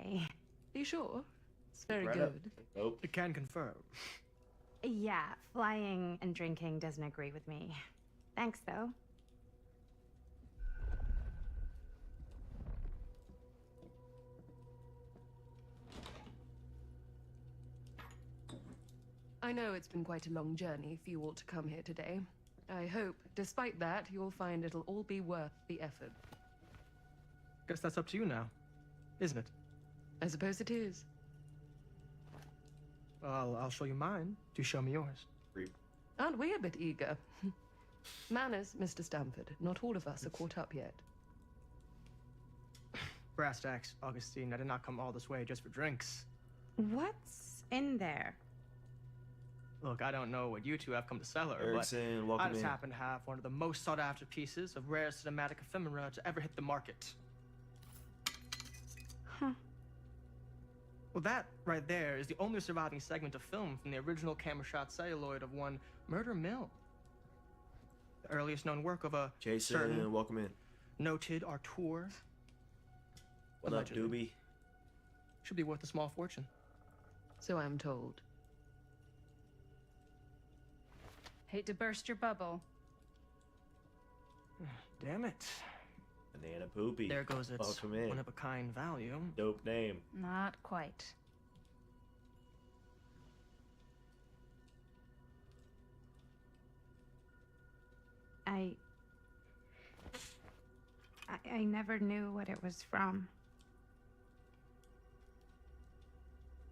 today. Are you sure? It's very Right up. good. Nope. I can confirm. Yeah, flying and drinking doesn't agree with me. Thanks, though. I know it's been quite a long journey for you all to come here today. I hope, despite that, you'll find it'll all be worth the effort. Guess that's up to you now, isn't it? I suppose it is. Well, I'll show you mine. Do show me yours. Aren't we a bit eager? Manners, Mr. Stamford. Not all of us are caught up yet. Brass tacks, Augustine. I did not come all this way just for drinks. What's in there? Look, I don't know what you two have come to cellar, Erickson, but welcome I just in. happen to have one of the most sought-after pieces of rare cinematic ephemera to ever hit the market. Huh. Well, that right there is the only surviving segment of film from the original camera shot celluloid of one Murder Mill. The earliest known work of a Jason, certain welcome in. noted auteur. What up, Allegedly. Doobie? Should be worth a small fortune. So I'm told. Hate to burst your bubble. Damn it. Banana Poopy. There goes its Welcome in. one-of-a-kind value. Dope name. Not quite. I never knew what it was from.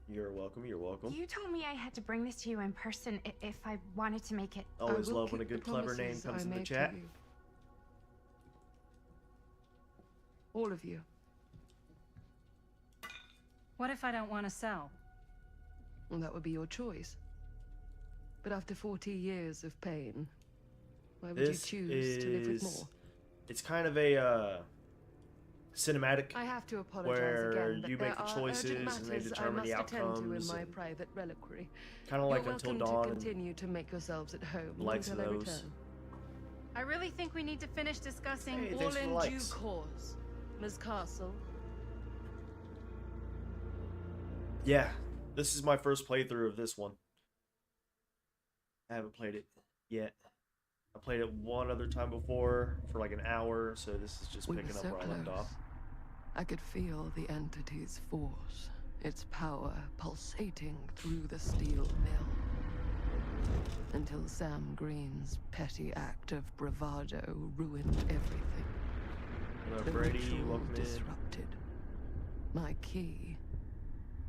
You're welcome. You're welcome. You told me I had to bring this to you in person if I wanted to make it. Always I will love when a keep the good clever name promises comes I in the made to chat. you. All of you. What if I don't want to sell? Well, that would be your choice. But after 40 years of pain, why would This you choose to live with is- more? It's kind of a cinematic I have to apologize where again, but you there make the are choices urgent and matters they I determine must the attend to in outcomes. my and private reliquary. Kind of like You're Until welcome Dawn to and continue to make yourselves at home likes until I those. return. I really think we need to finish discussing. Hey, All thanks for the in due likes. course, Ms. Castle. Yeah, this is my first playthrough of this one. I haven't played it yet. I played it one other time before for like an hour, so this is just We were picking up so where I left close. off. I could feel the entity's force, its power pulsating through the steel mill. Until Sam Green's petty act of bravado ruined everything. What up, The Brady? ritual Welcome in. disrupted. My key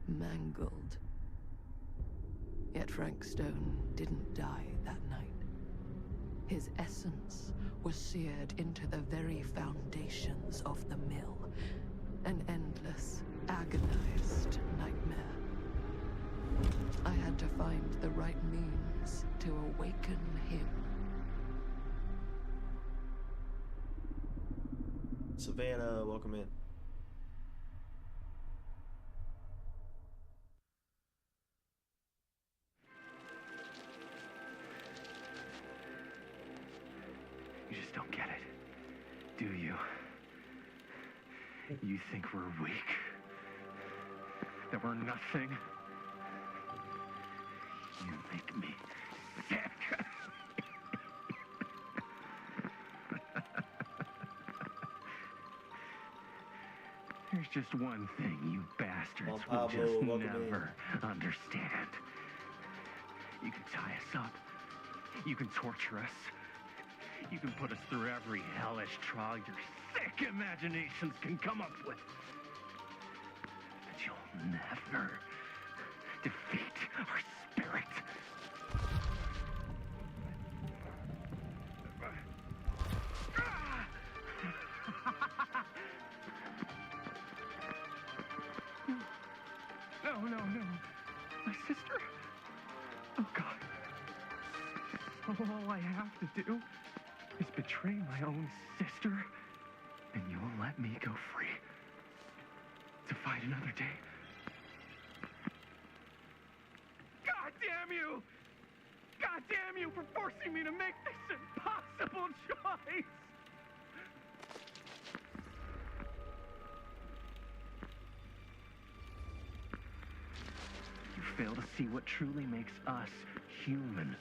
mangled. Yet Frank Stone didn't die that night. His essence was seared into the very foundations of the mill. An endless, agonized nightmare. I had to find the right means to awaken him. Savannah, welcome in. You just don't get it, do you? You think we're weak? That we're nothing? You make me sick. There's just one thing you bastards Well, will Pablo, just welcome never understand. You can tie us up. You can torture us. You can put us through every hellish trial your sick imaginations can come up with. But you'll never defeat our spirit. No, no, no. My sister? Oh, God. All I have to do is betray my own sister, and you'll let me go free to fight another day. God damn you! God damn you for forcing me to make this impossible choice! fail to see what truly makes us human.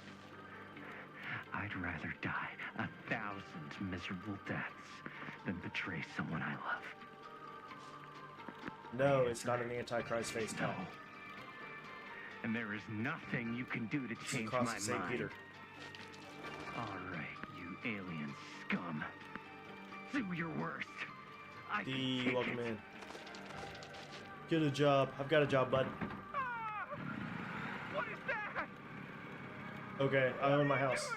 I'd rather die 1,000 miserable deaths than betray someone I love. No, it's not an Antichrist face No. count. And there is nothing you can do to It's change across my the St. mind. Peter. All right, you alien scum. Do your worst. I can D, take welcome it. in. Get a job. I've got a job, bud. Ah! What is that? Okay, I own my house.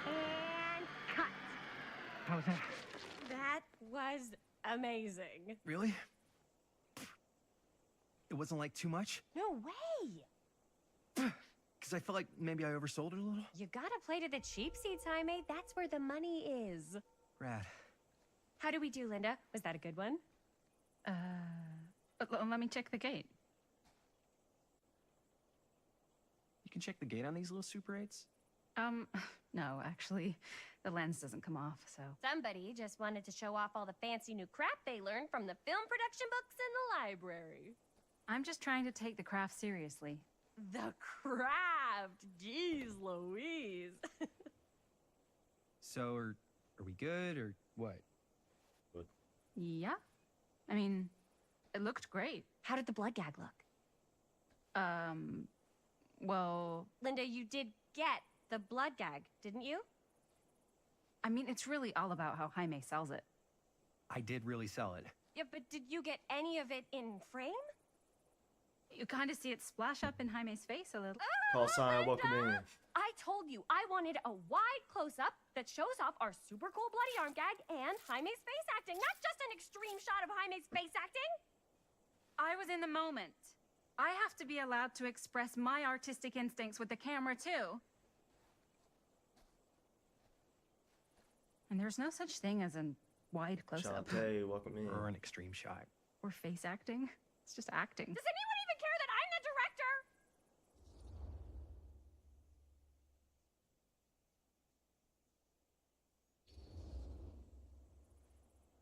And cut. How was that? That was amazing. Really? It wasn't like too much? No way. Because I felt like maybe I oversold it a little? You gotta play to the cheap seats, Jaime. That's where the money is. Rad. How do we do, Linda? Was that a good one? Let me check the gate. You can check the gate on these little Super 8s? No, actually, the lens doesn't come off, so. Somebody just wanted to show off all the fancy new crap they learned from the film production books in the library. I'm just trying to take the craft seriously. The craft! Jeez Louise. So, are we good, or what? Yeah? I mean, it looked great. How did the blood gag look? Well, Linda, you did get the blood gag, didn't you? I mean, it's really all about how Jaime sells it. I did really sell it. Yeah, but did you get any of it in frame? You kind of see it splash up in Jaime's face a little. Call sign, welcome in. I told you I wanted a wide close-up that shows off our super cool bloody arm gag and Jaime's face acting, not just an extreme shot of Jaime's face acting. I was in the moment. I have to be allowed to express my artistic instincts with the camera, too. And there's no such thing as a wide close-up. Shantae, welcome in. Or an extreme shot. Or face acting. It's just acting. Does anyone even care that I'm the director?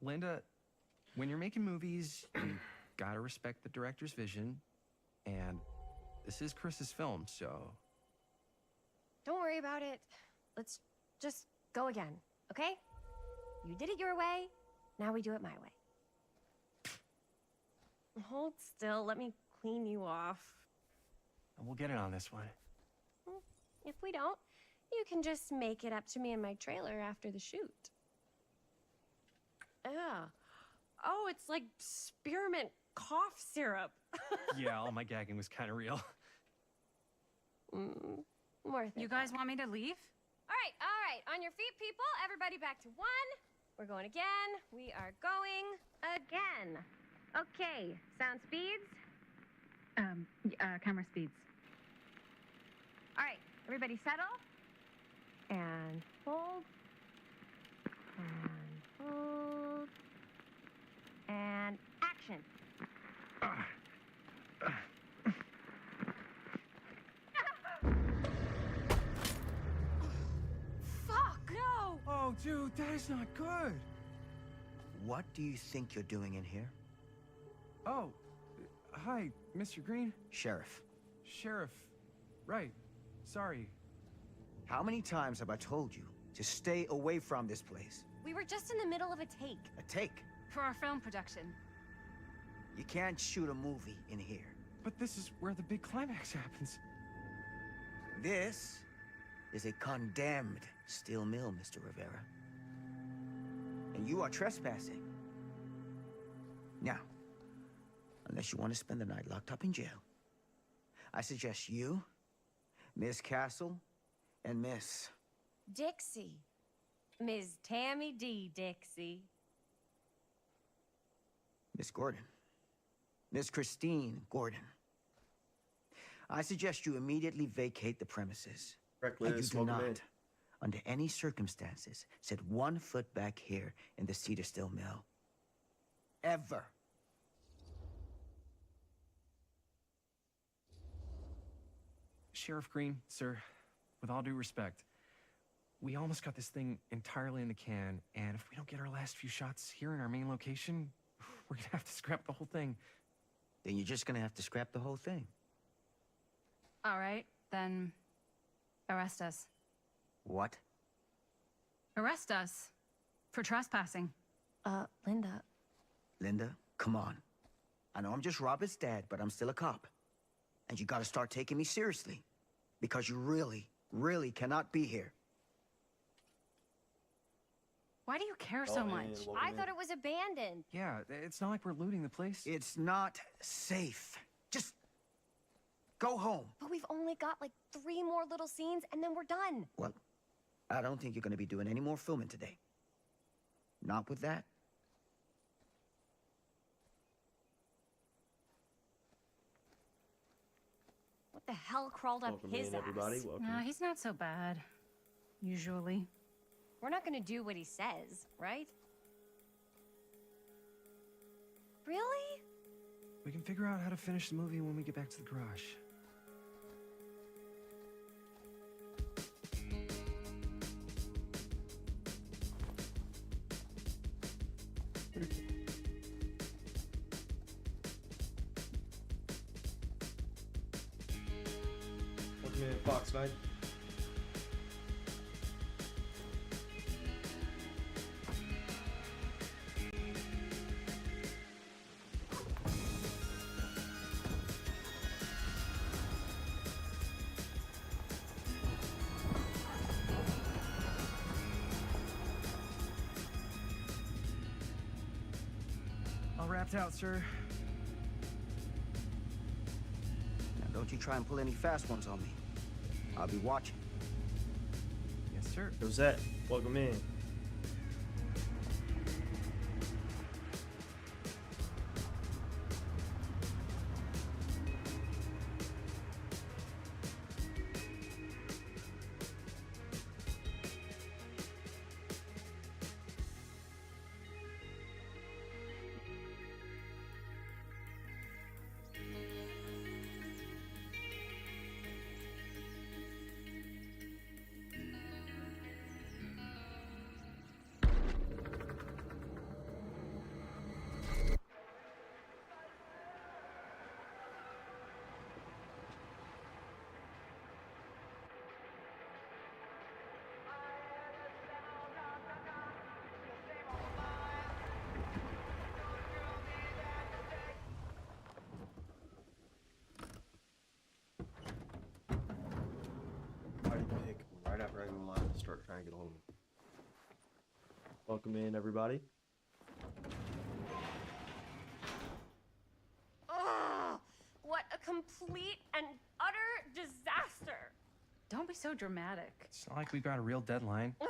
Linda, when you're making movies, you gotta respect the director's vision. And this is Chris's film, so... Don't worry about it. Let's just go again, okay? You did it your way, now we do it my way. Hold still, let me clean you off. We'll get it on this one. If we don't, you can just make it up to me in my trailer after the shoot. Yeah. Oh, it's like spearmint cough syrup. Yeah, all my gagging was kind of real. More You guys want me to leave? All right. On your feet, people. Everybody back to one. We're going again. We are going again. Okay, sound speeds. Camera speeds. All right, everybody settle. And hold. And hold. And action. Fuck, no! Oh, dude, that is not good. What do you think you're doing in here? Oh, hi, Mr. Green. Sheriff, Sheriff. Right. Sorry. how many times have I told you to stay away from this place? We were just in the middle of a take. A take. For our film production. You can't shoot a movie in here. But this is where the big climax happens. This is a condemned steel mill, Mr. Rivera. And you are trespassing. Now, unless you want to spend the night locked up in jail, I suggest you, Miss Castle, and Miss... Dixie. Ms. Tammy D. Dixie. Miss Gordon. Miss Christine Gordon. I suggest you immediately vacate the premises And you Reckless, do welcome in. not, under any circumstances, set 1 foot back here in the Cedar Still Mill. Ever. Sheriff Green, sir, with all due respect, we almost got this thing entirely in the can, and if we don't get our last few shots here in our main location, we're gonna have to scrap the whole thing. Then you're just gonna have to scrap the whole thing. All right, then arrest us. What? Arrest us for trespassing. Linda. Linda, come on. I know I'm just Robert's dad, but I'm still a cop. And you gotta start taking me seriously. Because you really, really cannot be here. Why do you care so Oh, much? and welcome I in. thought it was abandoned. Yeah, it's not like we're looting the place. It's not safe. Just go home. But we've only got like 3 more little scenes and then we're done. Well, I don't think you're gonna be doing any more filming today. Not with that. What the hell crawled up Welcome his in, ass? everybody. Welcome. No, he's not so bad. Usually. We're not gonna do what he says, right? Really? We can figure out how to finish the movie when we get back to the garage. Welcome in, Fox Knight. All wrapped out, sir. Now, don't you try and pull any fast ones on me. I'll be watching. Yes, sir. Rosette, welcome in. Why did you pick right after I go live to start trying to get a hold of me? Welcome in, everybody. Ugh! What a complete and utter disaster! Don't be so dramatic. It's not like we've got a real deadline. Ugh,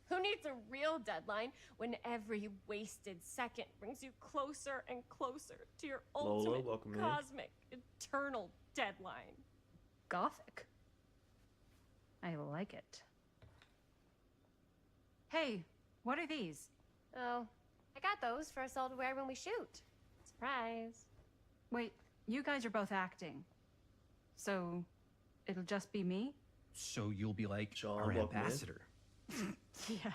who needs a real deadline when every wasted second brings you closer and closer to your Lola, ultimate welcome in. cosmic, eternal deadline? Gothic. I like it. Hey, what are these? Oh, I got those for us all to wear when we shoot. Surprise. Wait, you guys are both acting. So, it'll just be me? So you'll be like John, our welcome in. ambassador. Yeah,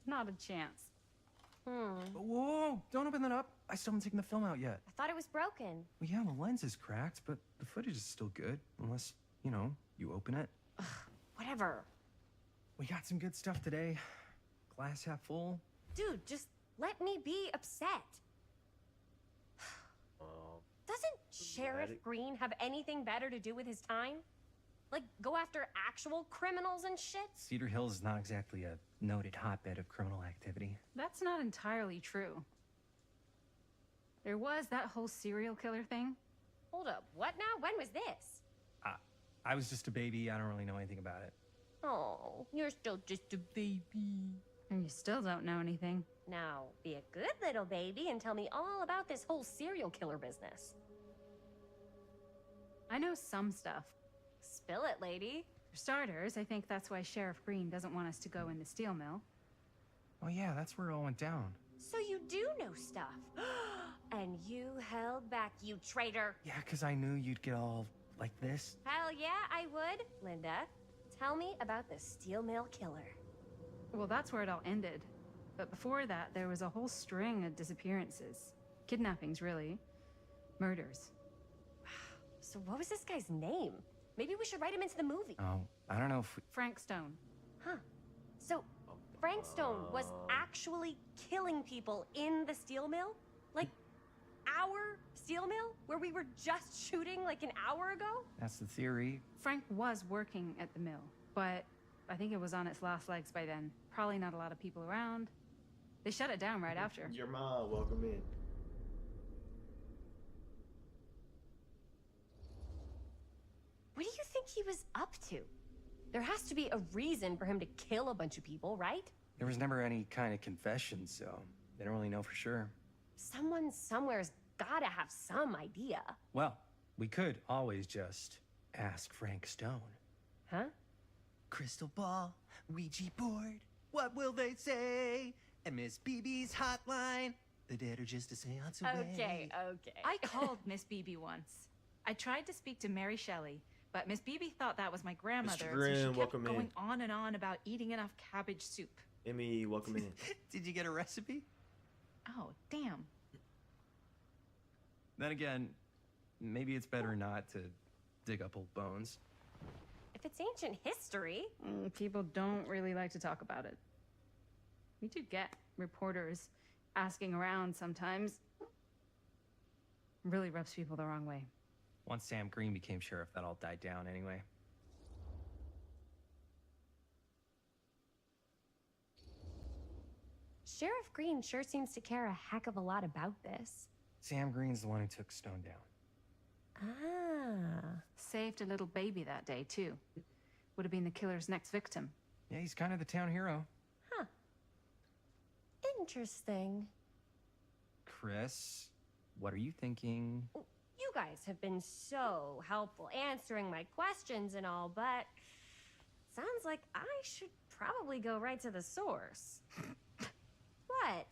not a chance. Whoa, don't open that up. I still haven't taken the film out yet. I thought it was broken. Well, yeah, the lens is cracked, but the footage is still good. Unless, you know, you open it. Whatever. We got some good stuff today. Glass half full. Dude, just let me be upset. Doesn't Sheriff dramatic. Green have anything better to do with his time? Like, go after actual criminals and shit? Cedar Hills is not exactly a noted hotbed of criminal activity. That's not entirely true. There was that whole serial killer thing. Hold up, what now? When was this? I was just a baby. I don't really know anything about it. Oh, you're still just a baby. And you still don't know anything. Now, be a good little baby and tell me all about this whole serial killer business. I know some stuff. Spill it, lady. For starters, I think that's why Sheriff Green doesn't want us to go in the steel mill. Oh yeah, that's where it all went down. So you do know stuff. And you held back, you traitor. Yeah, because I knew you'd get all like this. Hell yeah, I would. Linda, tell me about the steel mill killer. Well, that's where it all ended. But before that, there was a whole string of disappearances. Kidnappings, really. Murders. So what was this guy's name? Maybe we should write him into the movie. Oh, I don't know if we... Frank Stone. Huh. So Frank Stone was actually killing people in the steel mill? Like, our steel mill? Where we were just shooting like an hour ago? That's the theory. Frank was working at the mill, but I think it was on its last legs by then. Probably not a lot of people around. They shut it down right after. Your mom, welcome in. What do you think he was up to? There has to be a reason for him to kill a bunch of people, right? There was never any kind of confession, so they don't really know for sure. Someone somewhere's gotta have some idea. Well, we could always just ask Frank Stone. Huh? Crystal ball, Ouija board, what will they say? And Miss BB's hotline, the dead are just a seance away. Okay. I called Miss Beebe once. I tried to speak to Mary Shelley, but Miss Beebe thought that was my grandmother, Mr. so Grimm, she kept welcome in. going on and on about eating enough cabbage soup. Emmy, welcome in. Did you get a recipe? Oh, damn. Then again, maybe it's better not to dig up old bones. If it's ancient history. People don't really like to talk about it. We do get reporters asking around sometimes. Really rubs people the wrong way. Once Sam Green became sheriff, that all died down anyway. Sheriff Green sure seems to care a heck of a lot about this. Sam Green's the one who took Stone down. Ah. Saved a little baby that day, too. Would have been the killer's next victim. Yeah, he's kind of the town hero. Huh. Interesting. Chris, what are you thinking? You guys have been so helpful answering my questions and all, but sounds like I should probably go right to the source. What?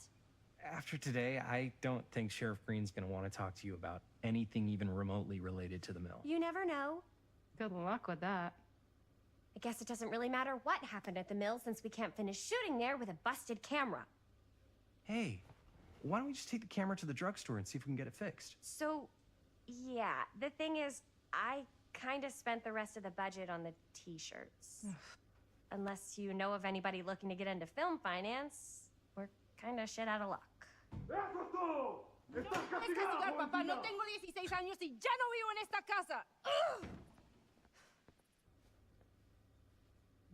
After today, I don't think Sheriff Green's gonna want to talk to you about anything even remotely related to the mill. You never know. Good luck with that. I guess it doesn't really matter what happened at the mill since we can't finish shooting there with a busted camera. Hey, why don't we just take the camera to the drugstore and see if we can get it fixed? So, yeah, the thing is, I kind of spent the rest of the budget on the t-shirts. Unless you know of anybody looking to get into film finance, we're kind of shit out of luck. Es castigar, papá. No tengo 16 años y ya no vivo en esta casa.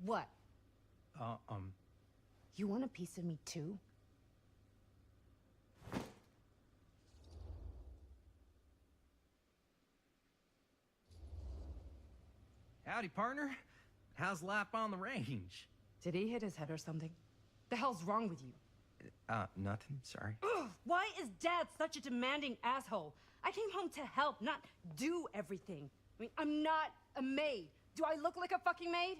What? Uh, You want a piece of me too? Howdy, partner. How's life on the range? Did he hit his head or something? The hell's wrong with you? Nothing, sorry. Ugh, why is Dad such a demanding asshole? I came home to help, not do everything. I mean, I'm not a maid. Do I look like a fucking maid?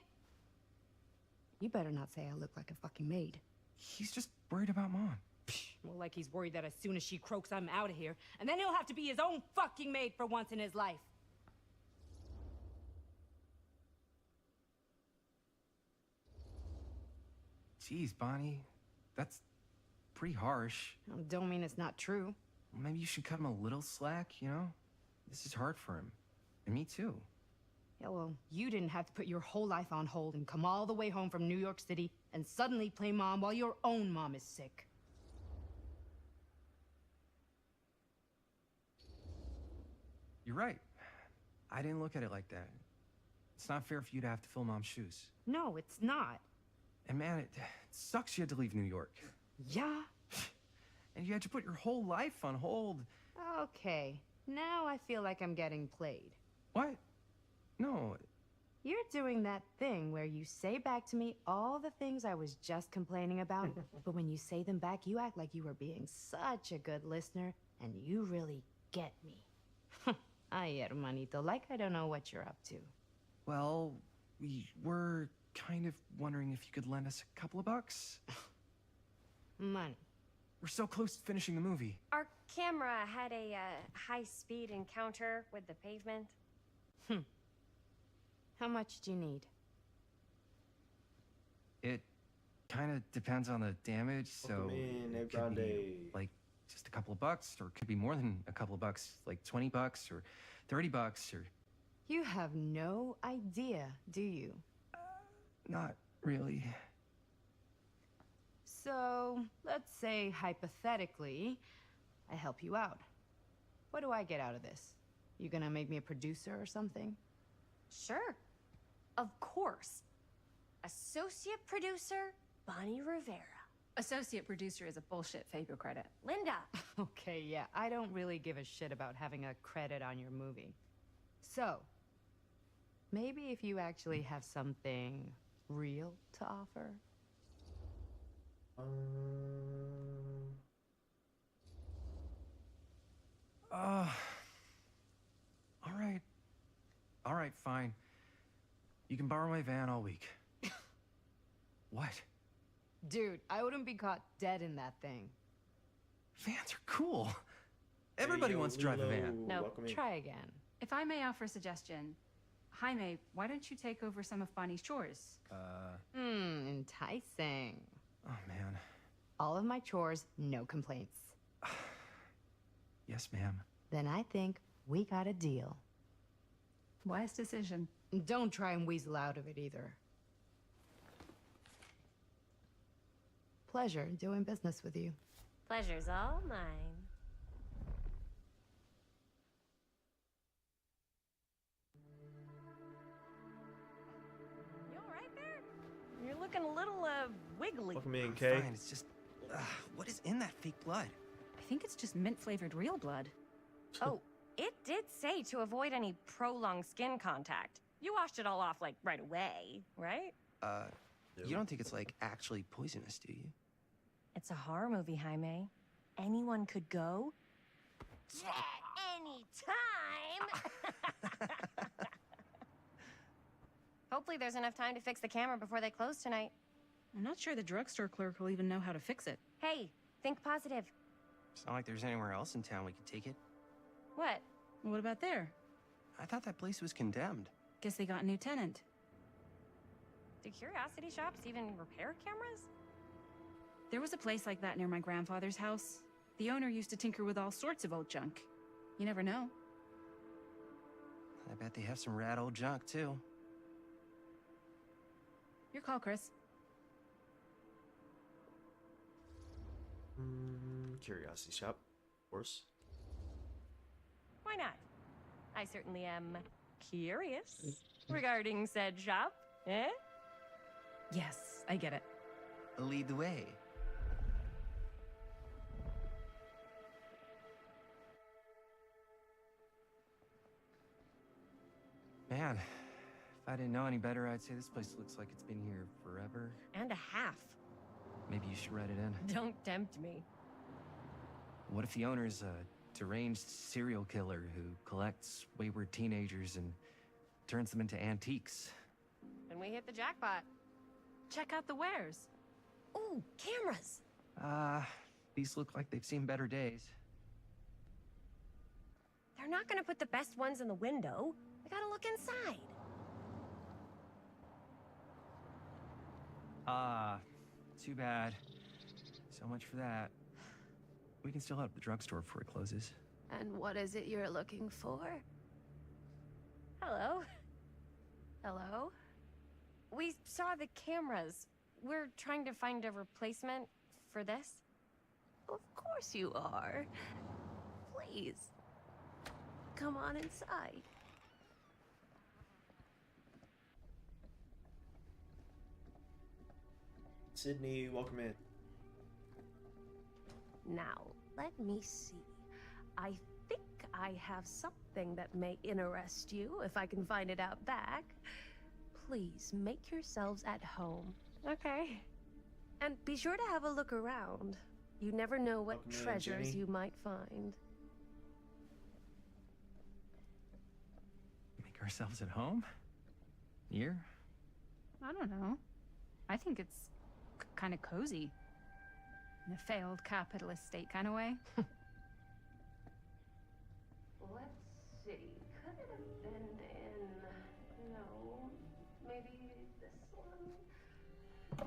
You better not say I look like a fucking maid. He's just worried about Mom. More like he's worried that as soon as she croaks, I'm out of here. And then he'll have to be his own fucking maid for once in his life. Jeez, Bonnie. That's pretty harsh. Don't mean it's not true. Well, maybe you should cut him a little slack, you know? This is hard for him. And me too. Yeah, well, you didn't have to put your whole life on hold and come all the way home from New York City and suddenly play mom while your own mom is sick. You're right. I didn't look at it like that. It's not fair for you to have to fill Mom's shoes. No, it's not. And man, it sucks you had to leave New York. Yeah? And you had to put your whole life on hold. Okay, now I feel like I'm getting played. What? No. You're doing that thing where you say back to me all the things I was just complaining about, but when you say them back, you act like you were being such a good listener, and you really get me. Ay, hermanito, like I don't know what you're up to. Well, we were kind of wondering if you could lend us a couple of bucks. Money. We're so close to finishing the movie. Our camera had a high-speed encounter with the pavement. How much do you need? It kind of depends on the damage, so in, it could be like just a couple of bucks, or it could be more than a couple of bucks, like 20 bucks or 30 bucks, or You have no idea, do you? not really. So, let's say hypothetically, I help you out. What do I get out of this? You gonna make me a producer or something? Sure. Of course. Associate producer, Bonnie Rivera. Associate producer is a bullshit FAPO credit. Linda. Okay, yeah, I don't really give a shit about having a credit on your movie. So, maybe if you actually have something real to offer? All right. All right, fine. You can borrow my van all week. What? Dude, I wouldn't be caught dead in that thing. Vans are cool. Everybody wants to drive a van. No, try again. If I may offer a suggestion, Jaime, why don't you take over some of Bonnie's chores? Enticing. Oh, man. All of my chores, no complaints. Yes, ma'am. Then I think we got a deal. Wise decision. Don't try and weasel out of it either. Pleasure doing business with you. Pleasure's all mine. You all right there? You're looking a little, wiggly. Welcome in, I'm Kay. fine, it's just... what is in that fake blood? I think it's just mint-flavored real blood. Oh, it did say to avoid any prolonged skin contact. You washed it all off, like, right away, right? You don't think it's, like, actually poisonous, do you? It's a horror movie, Jaime. Anyone could go. Anytime! Hopefully there's enough time to fix the camera before they close tonight. I'm not sure the drugstore clerk will even know how to fix it. Hey, think positive. It's not like there's anywhere else in town we could take it. What? What about there? I thought that place was condemned. Guess they got a new tenant. Do curiosity shops even repair cameras? There was a place like that near my grandfather's house. The owner used to tinker with all sorts of old junk. You never know. I bet they have some rad old junk, too. Your call, Chris. Curiosity shop, of course. Why not? I certainly am curious regarding said shop, eh? Yes, I get it. Lead the way. Man, if I didn't know any better, I'd say this place looks like it's been here forever. And a half. Maybe you should write it in. Don't tempt me. What if the owner's a deranged serial killer who collects wayward teenagers and turns them into antiques? And we hit the jackpot. Check out the wares. Ooh, cameras! These look like they've seen better days. They're not gonna put the best ones in the window. I gotta look inside. Too bad. So much for that. We can still head up the drugstore before it closes. And what is it you're looking for? Hello. Hello? We saw the cameras. We're trying to find a replacement for this. Of course you are. Please, come on inside. Sydney, welcome in. Now, let me see. I think I have something that may interest you, if I can find it out back. Please, make yourselves at home. Okay. And be sure to have a look around. You never know what Welcome in, treasures Jenny. you might find. Make ourselves at home? Here? I don't know. I think it's kind of cozy. In a failed capitalist state kind of way. Let's see. Could it have been in... No. Maybe this one?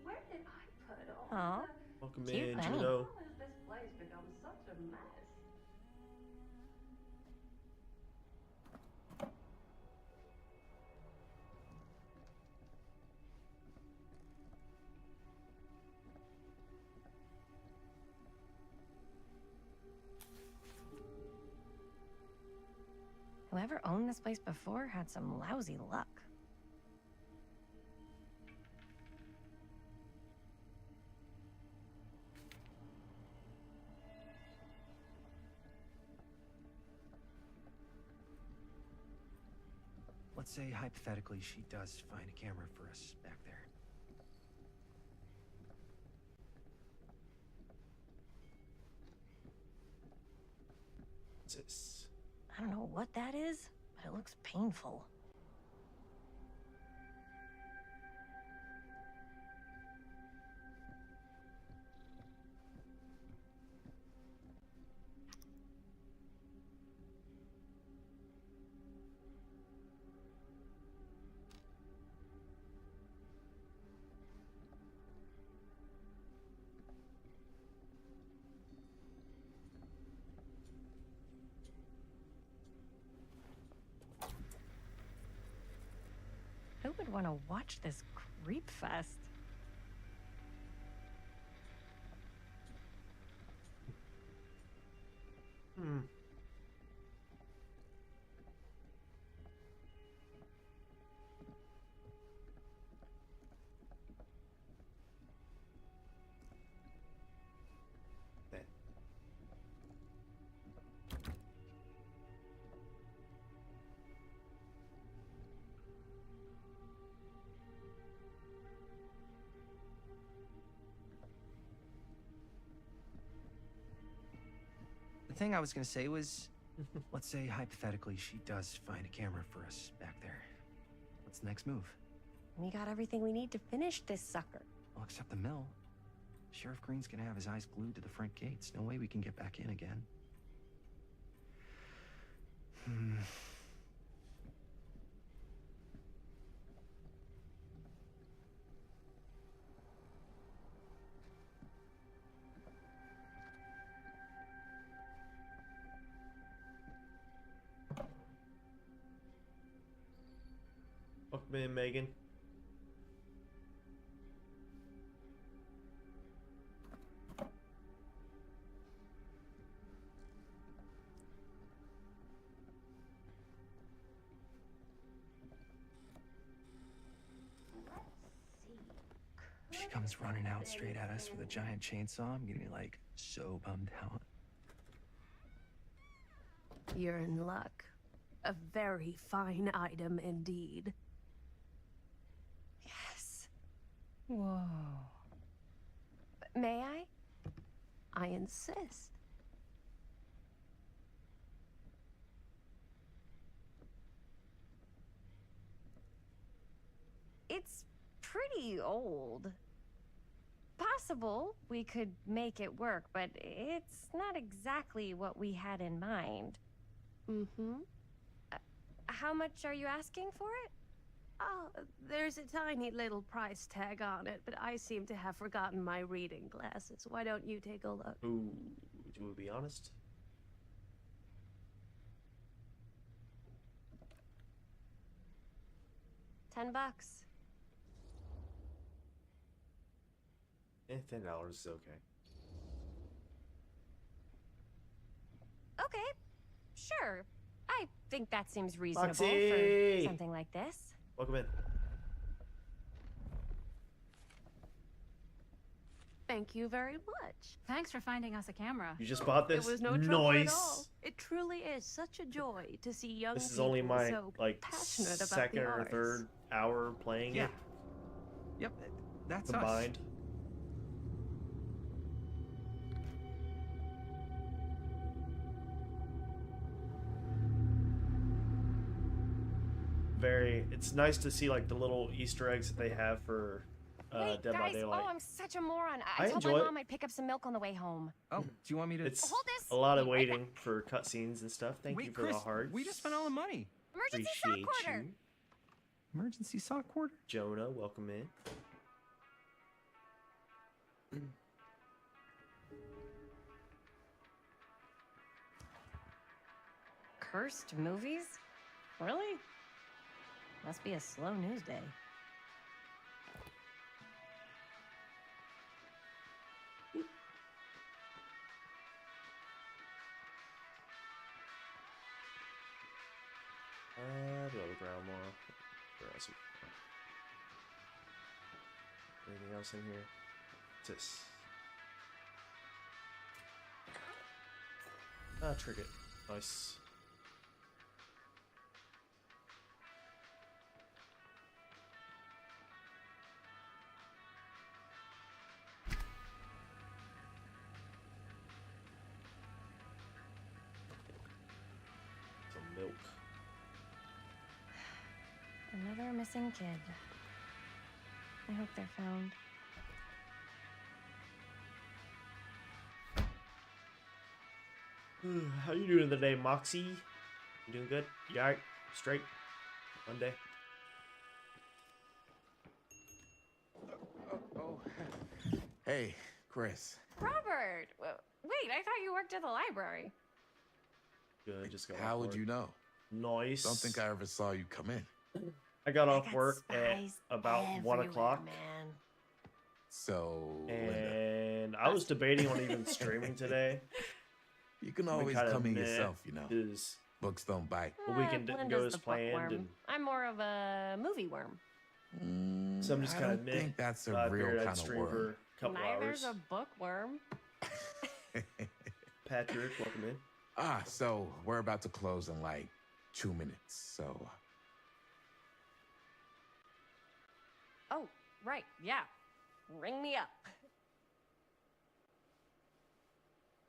Where did I put all Oh, Welcome cute in, bunny. Juno. How has this place become such a mess? Whoever owned this place before had some lousy luck. Let's say hypothetically she does find a camera for us back there. What's this? I don't know what that is, but it looks painful. Who would want to watch this creep fest? Hmm. That. The thing I was gonna say was, let's say hypothetically she does find a camera for us back there. What's the next move? We got everything we need to finish this sucker. Well, except the mill. Sheriff Green's gonna have his eyes glued to the front gates. No way we can get back in again. Welcome in, Megan. She comes running out straight at us with a giant chainsaw. I'm gonna be like so bummed out. You're in luck. A very fine item indeed. Yes. Whoa. May I? I insist. It's pretty old. Possible we could make it work, but it's not exactly what we had in mind. Mm-hmm. How much are you asking for it? Oh, there's a tiny little price tag on it, but I seem to have forgotten my reading glasses. Why don't you take a look? Ooh, do we be honest? $10. $10 is okay. Okay, sure. I think that seems reasonable Foxy! for something like this. Welcome in. Thank you very much. Thanks for finding us a camera. You just bought this? It was no trouble at all. Nice. It truly is such a joy to see young This is people only my so like passionate about second the or arts. third hour playing Yeah. it Yep, that's combined. us. It's nice to see like the little Easter eggs that they have for Wait, Dead by guys, Daylight. oh, I'm such a moron. I I told enjoy my it. mom I'd pick up some milk on the way home. Oh, do you want me to? It's Hold this. a lot of Be right waiting for cutscenes and stuff. Thank Wait, you for Chris, the hearts. we just spent all the money. Emergency Appreciate sock quarter. you. Emergency sock quarter? Jonah, welcome in. Cursed movies? Really? Must be a slow news day. Below the ground more. Where else? Anything else in here? What's this? Ah, trinket. Nice. Some milk. Another missing kid. I hope they're found. How you doing today, Moxie? You doing good? You alright? Straight? Monday? Hey, Chris. Robert! Wait, I thought you worked at the library. Good, just got How off would work. you know? Nice. Don't think I ever saw you come in. I got off got work at spies about 1 everywhere, o'clock. Man. So, And I was debating on even streaming today. you can We always kinda come in meh, yourself, you know. 'cause Books don't bite. the weekend didn't go Linda's as the planned, bookworm. and I'm more of a movie worm. so I'm just I kind of don't meh. think that's a I real figured I'd kind of stream worm. for a couple Neither's hours. a bookworm. Patrick, welcome in. So we're about to close in like 2 minutes. So, Oh, right, yeah. Ring me up.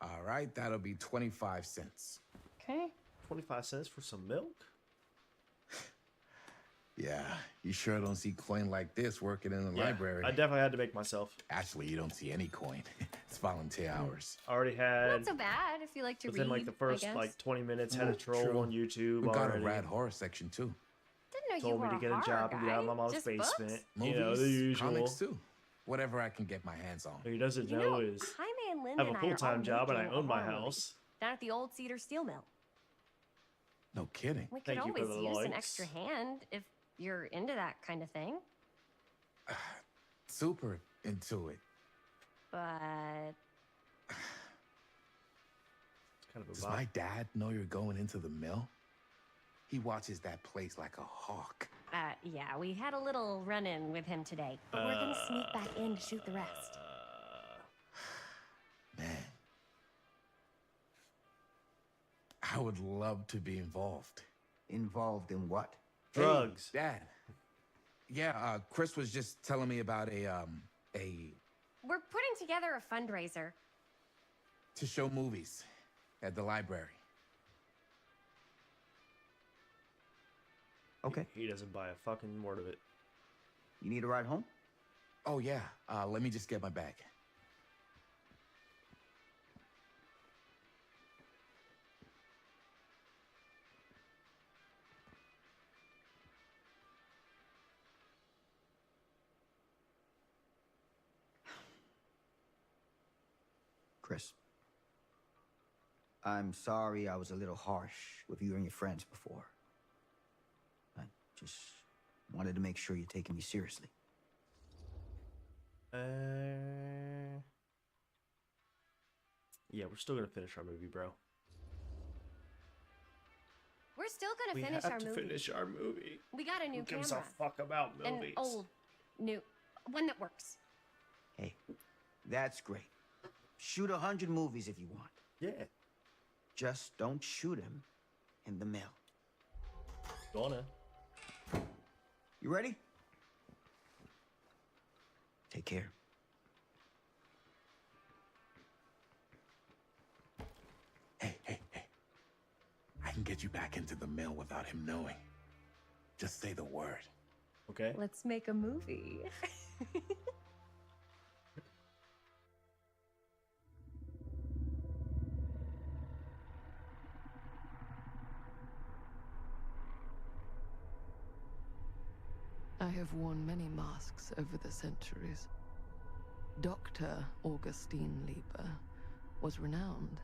all right, that'll be 25 cents. Okay. 25 cents for some milk? Yeah, you sure don't see coin like this working in the Yeah, library. I definitely had to make myself. Actually, you don't see any coin. It's volunteer hours. I already had, Not so bad if you like to within read. like the first I guess. like 20 minutes, had a troll True. on YouTube We got already. a rad horror section too. Didn't know you Told were me to get a horror job and get out of my guy. mom's Just basement. books? Movies, You know, the usual. comics too. Whatever I can get my hands on. What he doesn't You know know, is Jaime and I Linda have a and I are all full-time job and I making own my a horror movie house. down at the old Cedar Steel Mill. No kidding. We could Thank you for always the use an likes. extra hand if you're into that kind of thing. Super into it. But It's kind of a Does vibe. my dad know you're going into the mill? He watches that place like a hawk. yeah, we had a little run-in with him today. But we're gonna sneak back in to shoot the rest. Man. I would love to be involved. Involved in what? Drugs. Hey, Dad. Yeah, Chris was just telling me about a We're putting together a fundraiser. to show movies at the library. Okay. He doesn't buy a fucking word of it. You need a ride home? Oh yeah, let me just get my bag. Chris. I'm sorry I was a little harsh with you and your friends before. I just wanted to make sure you're taking me seriously. Yeah, we're still gonna finish our movie, bro. We're still gonna We finish have our to movie. finish our movie. We got a new Who gives camera. a fuck about An movies? old, new, one that works. Hey, that's great. Shoot 100 movies if you want. Yeah. Just don't shoot them in the mill. Gonna. You ready? Take care. Hey. I can get you back into the mill without him knowing. Just say the word. Okay. Let's make a movie. I have worn many masks over the centuries. Dr. Augustine Lieber was renowned,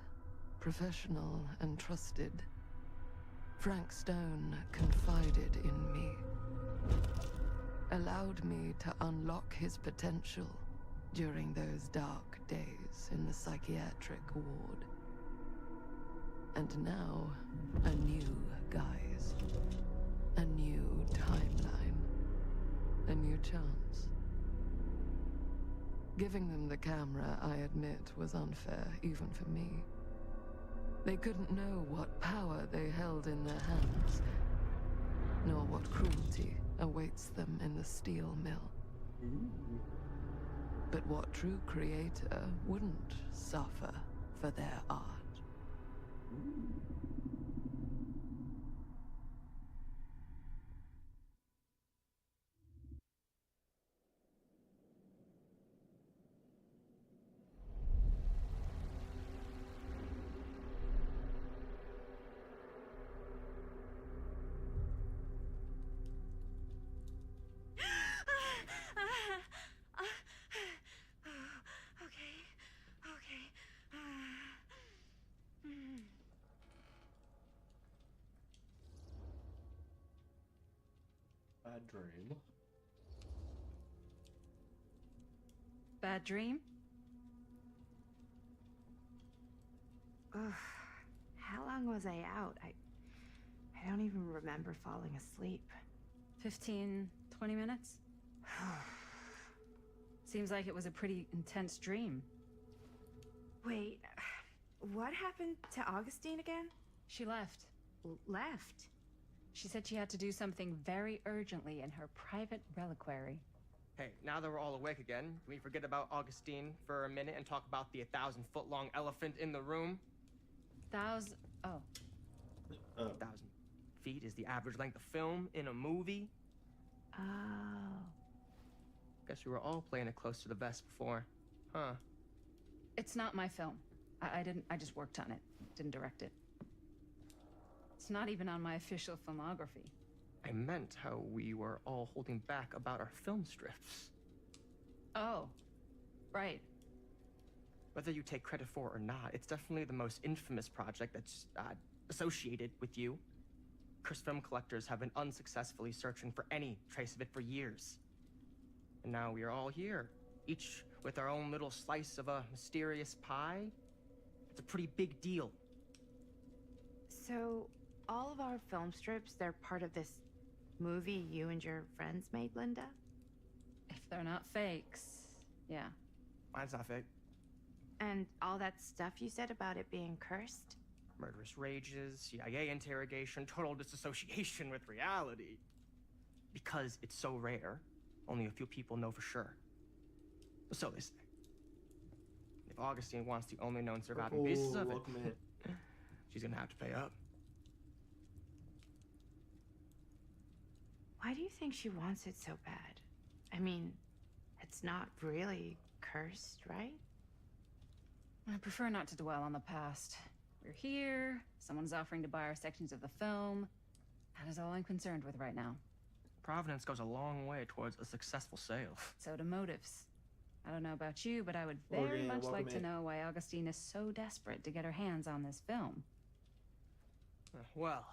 professional, and trusted. Frank Stone confided in me, allowed me to unlock his potential during those dark days in the psychiatric ward. And now, a new guise, a new timeline, a new chance. Giving them the camera, I admit, was unfair, even for me. They couldn't know what power they held in their hands, nor what cruelty awaits them in the steel mill. But what true creator wouldn't suffer for their art? Bad dream. Bad dream? Ugh. How long was I out? I don't even remember falling asleep. 15, 20 minutes? Seems like it was a pretty intense dream. Wait, what happened to Augustine again? She left. Left? She said she had to do something very urgently in her private reliquary. Hey, now that we're all awake again, can we forget about Augustine for a minute and talk about the 1,000-foot-long elephant in the room? Oh. 1,000 feet is the average length of film in a movie. Oh. Guess we were all playing it close to the vest before, huh? It's not my film. I just worked on it. Didn't direct it. It's not even on my official filmography. I meant how we were all holding back about our film strips. Oh, right. Whether you take credit for it or not, it's definitely the most infamous project that's associated with you. Cursed film collectors have been unsuccessfully searching for any trace of it for years. And now we are all here, each with our own little slice of a mysterious pie. It's a pretty big deal. So, all of our film strips, they're part of this movie you and your friends made, Linda? If they're not fakes, yeah. Mine's not fake. And all that stuff you said about it being cursed? Murderous rages, CIA interrogation, total disassociation with reality. Because it's so rare, only a few people know for sure. So they say. If Augustine wants the only known surviving pieces of it, she's gonna have to pay up. Why do you think she wants it so bad? I mean, it's not really cursed, right? I prefer not to dwell on the past. We're here, someone's offering to buy our sections of the film. That is all I'm concerned with right now. Providence goes a long way towards a successful sale. So do motives. I don't know about you, but I would very much like to know why Augustine is so desperate to get her hands on this film. Well,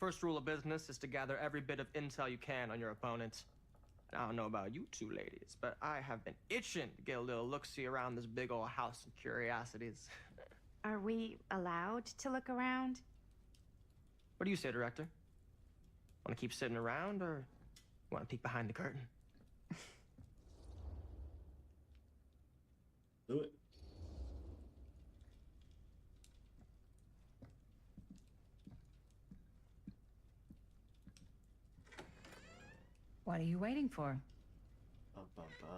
first rule of business is to gather every bit of intel you can on your opponent. And I don't know about you two ladies, but I have been itching to get a little look-see around this big old house of curiosities. Are we allowed to look around? What do you say, director? Want to keep sitting around, or want to peek behind the curtain? Do it. What are you waiting for? Bum, bum, bum.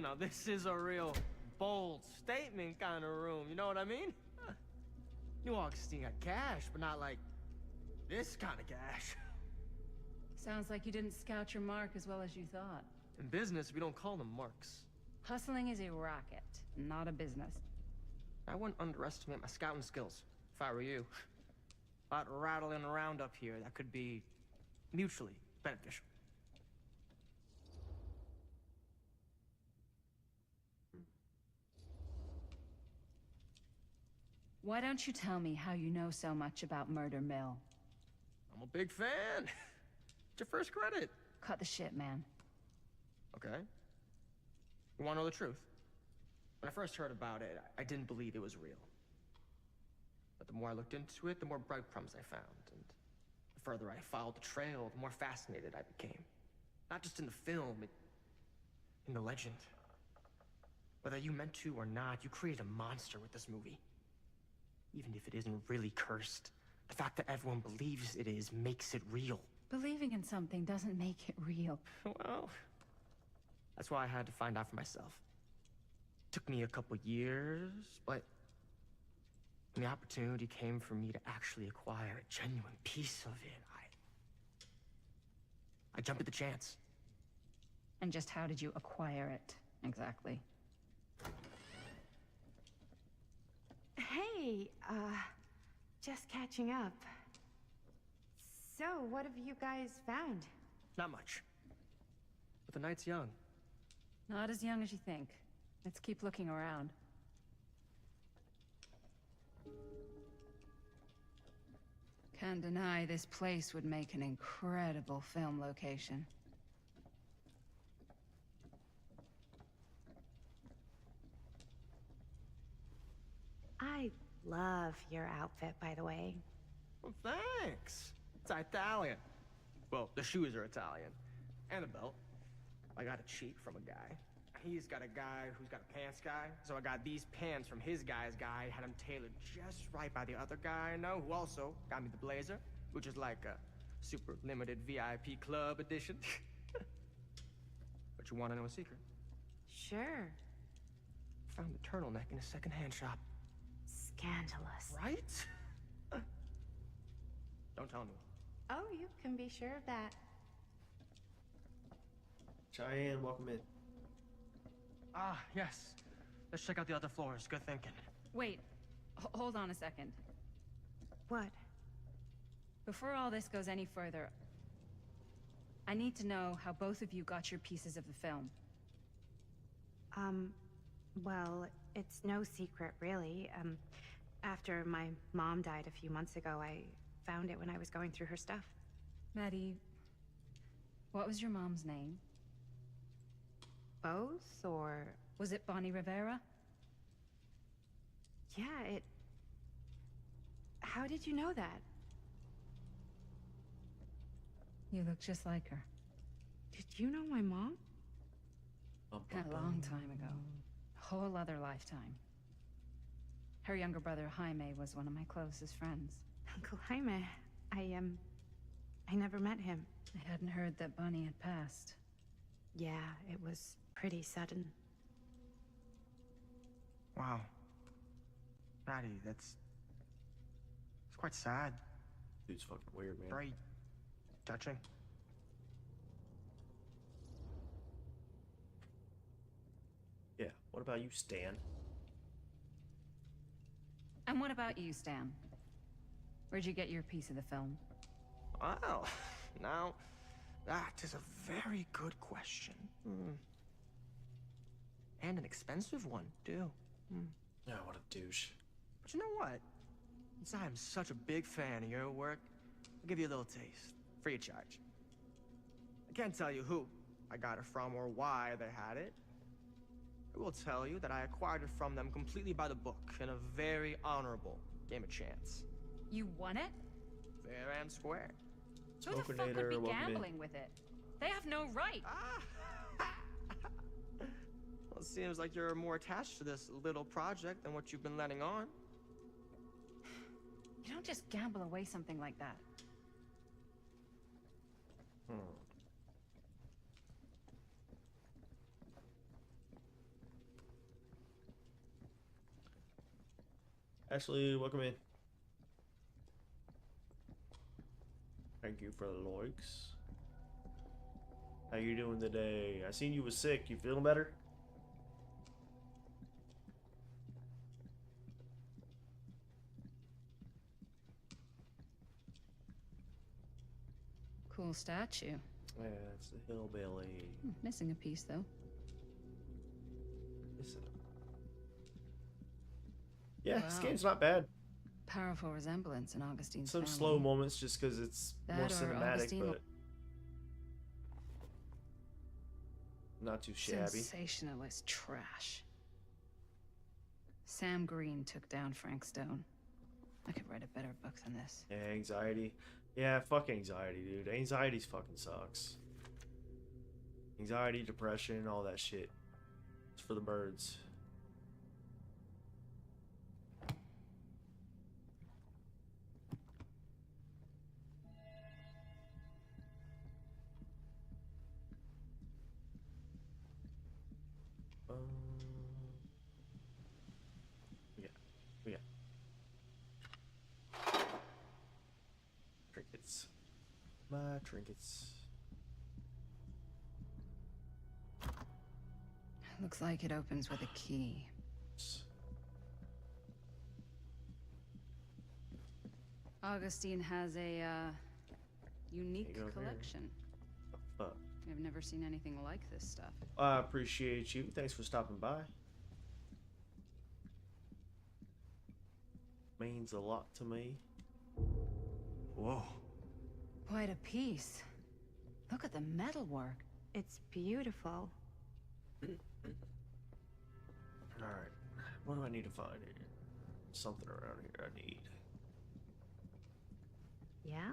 Now this is a real bold statement kind of room, you know what I mean? New Augustine got cash, but not like this kind of cash. Sounds like you didn't scout your mark as well as you thought. In business, we don't call them marks. Hustling is a racket, not a business. I wouldn't underestimate my scouting skills, if I were you. A lot rattling around up here that could be mutually beneficial. Why don't you tell me how you know so much about Murder Mill? I'm a big fan. It's your first credit. Cut the shit, man. Okay. You wanna know the truth? When I first heard about it, I didn't believe it was real. But the more I looked into it, the more breadcrumbs I found, and the further I followed the trail, the more fascinated I became. Not just in the film, in the legend. Whether you meant to or not, you created a monster with this movie. Even if it isn't really cursed, the fact that everyone believes it is makes it real. Believing in something doesn't make it real. Well, that's why I had to find out for myself. Took me a couple years, but when the opportunity came for me to actually acquire a genuine piece of it, I jumped at the chance. And just how did you acquire it, exactly? Hey, just catching up. So, what have you guys found? Not much. But the night's young. Not as young as you think. Let's keep looking around. Can't deny this place would make an incredible film location. I love your outfit, by the way. Well, thanks. It's Italian. Well, the shoes are Italian. And the belt. I got a cheat from a guy. He's got a guy who's got a pants guy. So I got these pants from his guy's guy, had them tailored just right by the other guy I know, who also got me the blazer, which is like a super limited VIP club edition. But you want to know a secret? Sure. Found the turtleneck in a secondhand shop. Scandalous. Right? Don't tell anyone. Oh, you can be sure of that. Cheyenne, welcome in. Ah, yes. Let's check out the other floors. Good thinking. Wait, hold on a second. What? Before all this goes any further, I need to know how both of you got your pieces of the film. Well, it's no secret, really. After my mom died a few months ago, I found it when I was going through her stuff. Maddie, what was your mom's name? Both, or... Was it Bonnie Rivera? Yeah, it... How did you know that? You look just like her. Did you know my mom? A long time ago. A whole other lifetime. Her younger brother, Jaime, was one of my closest friends. Uncle Jaime, I never met him. I hadn't heard that Bonnie had passed. Yeah, it was pretty sudden. Wow. Maddie, it's quite sad. Dude's fucking weird, man. Very touching. Yeah, what about you, Stan? And what about you, Stan? Where'd you get your piece of the film? Well, now, that is a very good question. And an expensive one, too. Oh, what a douche. But you know what? Since I'm such a big fan of your work, I'll give you a little taste, free of charge. I can't tell you who I got it from or why they had it. I will tell you that I acquired it from them completely by the book in a very honorable game of chance. You won it? Fair and square. Who the fuck would be gambling with it? They have no right. Well, it seems like you're more attached to this little project than what you've been letting on. You don't just gamble away something like that. Ashley, welcome in. Thank you for the likes. How you doing today? I seen you was sick. You feeling better? Cool statue. Yeah, it's the hillbilly. Missing a piece, though. Yeah, this Wow. game's not bad. Powerful resemblance in Augustine's Some family. slow moments just because it's That more or cinematic, Augustine- but not too shabby. Sensationalist trash. Sam Green took down Frank Stone. I could write a better book than this. Yeah, anxiety. Yeah, fuck anxiety, dude. Anxiety's fucking sucks. Anxiety, depression, all that shit. It's for the birds. Yeah. Trinkets. My trinkets. Looks like it opens with a key. Augustine has a unique There you go, here. collection. Fuck. I've never seen anything like this stuff. I appreciate you. Thanks for stopping by. Means a lot to me. Whoa. Quite a piece. Look at the metalwork. It's beautiful. Alright. What do I need to find here? Something around here I need. Yeah?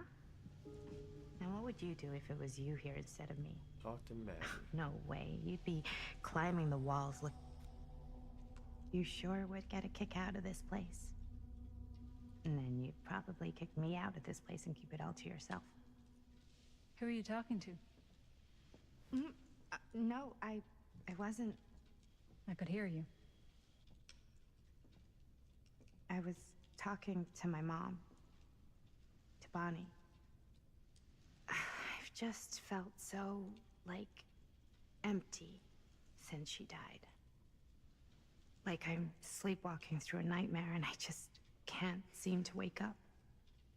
Now what would you do if it was you here instead of me? Talk to Maddie. No way. You'd be climbing the walls. Look. You sure would get a kick out of this place. And then you'd probably kick me out of this place and keep it all to yourself. Who are you talking to? No, I wasn't. I could hear you. I was talking to my mom. To Bonnie. I've just felt so, like, empty since she died. Like I'm sleepwalking through a nightmare and I just can't seem to wake up.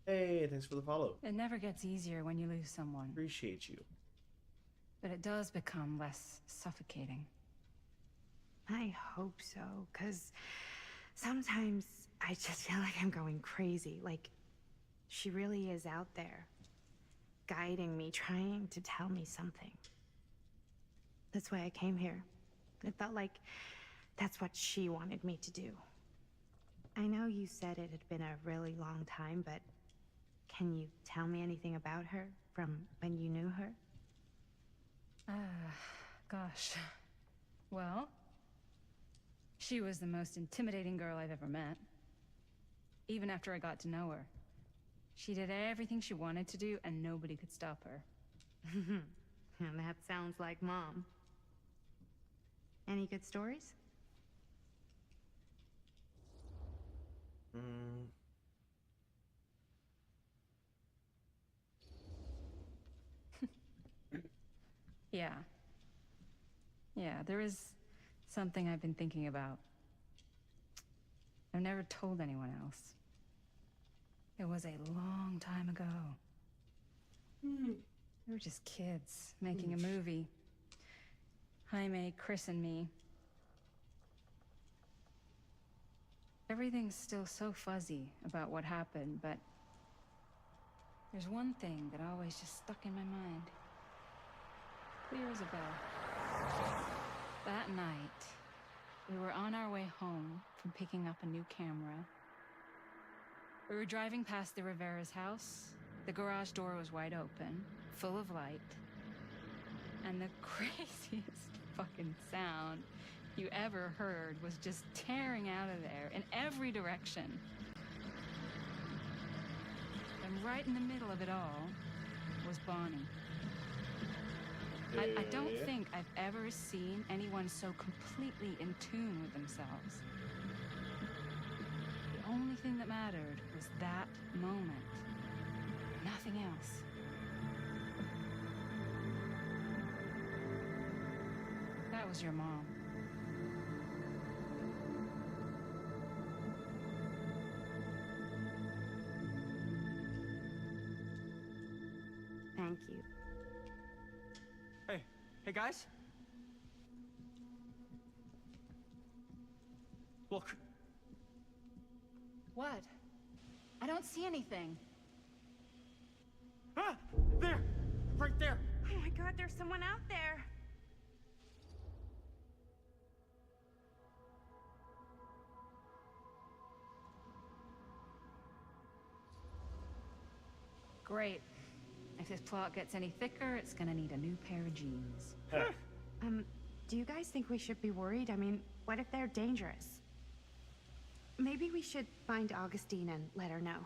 Hey, thanks for the follow. It never gets easier when you lose someone, Appreciate you. but it does become less suffocating. I hope so, because sometimes I just feel like I'm going crazy. Like, she really is out there, guiding me, trying to tell me something. That's why I came here. It felt like that's what she wanted me to do. I know you said it had been a really long time, but can you tell me anything about her from when you knew her? Gosh. Well, she was the most intimidating girl I've ever met. Even after I got to know her. She did everything she wanted to do, and nobody could stop her. And that sounds like Mom. Any good stories? Yeah. Yeah, there is something I've been thinking about. I've never told anyone else. It was a long time ago. We were just kids, making a movie. Jaime, Chris, and me. Everything's still so fuzzy about what happened, but there's one thing that always just stuck in my mind. Clear as a bell. That night, we were on our way home from picking up a new camera. We were driving past the Rivera's house. The garage door was wide open, full of light. And the craziest fucking sound you ever heard was just tearing out of there in every direction. And right in the middle of it all was Bonnie. I don't think I've ever seen anyone so completely in tune with themselves. only thing that mattered was that moment. Nothing else. That was your mom. Thank you. Hey guys. Look. What? I don't see anything. Ah! There! Right there! Oh my god, there's someone out there. Great. If this plot gets any thicker, it's gonna need a new pair of jeans. Do you guys think we should be worried? I mean, what if they're dangerous? Maybe we should find Augustine and let her know.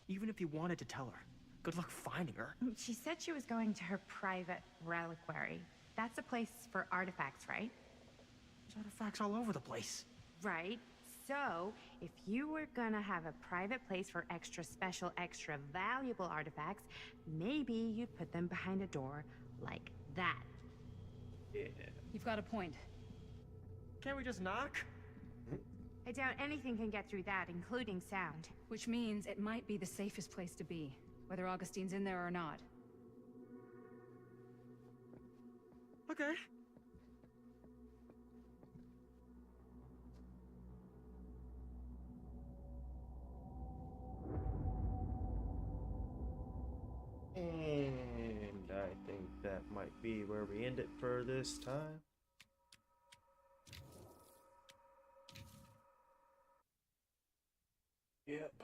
Even if you wanted to tell her, good luck finding her. She said she was going to her private reliquary. That's a place for artifacts, right? There's artifacts all over the place. Right. So, if you were gonna have a private place for extra special, extra valuable artifacts, maybe you'd put them behind a door like that. Yeah. You've got a point. Can't we just knock? I doubt anything can get through that, including sound. Which means it might be the safest place to be, whether Augustine's in there or not. Okay. And I think that might be where we end it for this time. Yep.